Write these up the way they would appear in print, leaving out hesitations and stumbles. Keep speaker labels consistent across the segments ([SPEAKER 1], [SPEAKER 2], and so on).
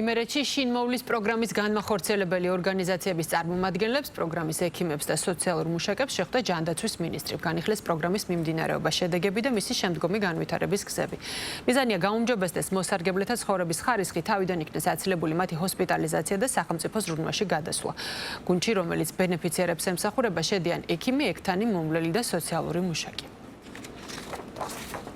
[SPEAKER 1] იმერეთში შინმოვლის პროგრამის განმახორციელებელი ორგანიზაციების წარმომადგენლებს, პროგრამის ექიმებს და სოციალურ მუშაკებს შეხვდა ჯანდაცვის მინისტრი. განიხილეს პროგრამის მიმდინარეობა, შედეგები და მისი შემდგომი განვითარების გზები. მიზანია გაუმჯობესდეს მოსარგებლეთა ცხოვრების ხარისხი, თავიდან იქნეს აცილებული მათი ჰოსპიტალიზაცია და სახელმწიფო ზრუნვაში გადასვლა. გუნდში, რომელიც ბენეფიციარებს ემსახურება, შედიან ექიმი, ექთანი, მომვლელი და სოციალური მუშაკი.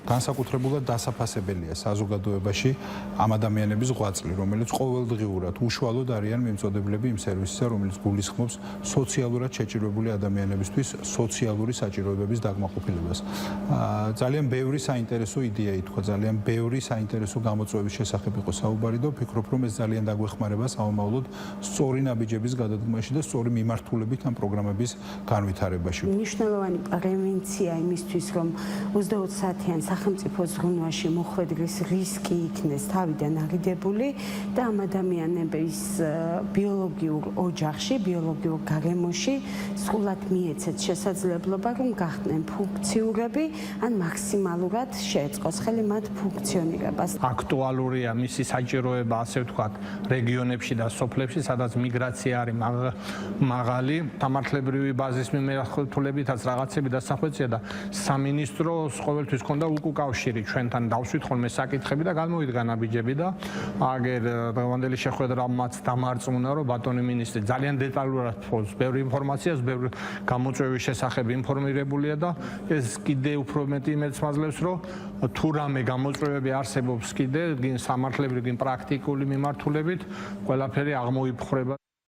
[SPEAKER 2] განსაკუთრებულად დასაფასებელია საზოგადოებაში ამ ადამიანების ღვაწლი, რომელიც ყოველდღიურად უშუალოდ არიან მიმწოდებლები იმ სერვისისა, რომელიც გულისხმობს სოციალურად შეჭირვებული ადამიანებისთვის სოციალური საჭიროებების დაკმაყოფილებას. ძალიან ბევრი საინტერესო იდეა ითქვა, ძალიან ბევრი საინტერესო გამოწვევის შესახებ იყო საუბარი და ვფიქრობ, რომ ეს ძალიან დაგვეხმარება სამომავლოდ სწორი ნაბიჯების გადადგმაში და სწორი მიმართულებით ამ პროგრამების განვითარებაში.
[SPEAKER 3] მნიშვნელოვანი პრევენცია იმისთვის, რომ 24 საათიან სახელმწიფო ზრუნვაში მოხვედრის რისკი იქნეს თავიდან არიდებული და ამ ადამიანების ბიოლოგიურ ოჯახში, ბიოლოგიურ გარემოში სრულად მიეცეთ შესაძლებლობა, რომ გახდნენ ფუნქციურები, ან მაქსიმალურად შეეწყოს ხელი მათ ფუნქციონირებას.
[SPEAKER 4] აქტუალურია მისი საჭიროება, ასე ვთქვათ, რეგიონებში და სოფლებში, სადაც მიგრაცია არის მაღალი, დამართლებრივი ბაზის მიმართულებითაც რაღაცები დასახვეცია და სამინისტროს ყოველთვის ჰქონდა უკავშირი ჩვენთან დავსვით ხოლმე საკითხები და გამოვიდგა ნაბიჯები და აგერ დღევანდელი შეხვედრა მათ დამარწმუნა, რომ ბატონი მინისტრი ძალიან დეტალურად ფონს ბევრი ინფორმაციას, ბევრი გამოწვევის შესახებ ინფორმირებულია და ეს კიდე უფრო მეტი იმედს მაძლევს, რომ თუ რამე გამოწვევები არსებობს კიდე, გინ სამართლებრივი, გინ პრაქტიკული მიმართულებით, ყველაფერი აღმოიფხრება.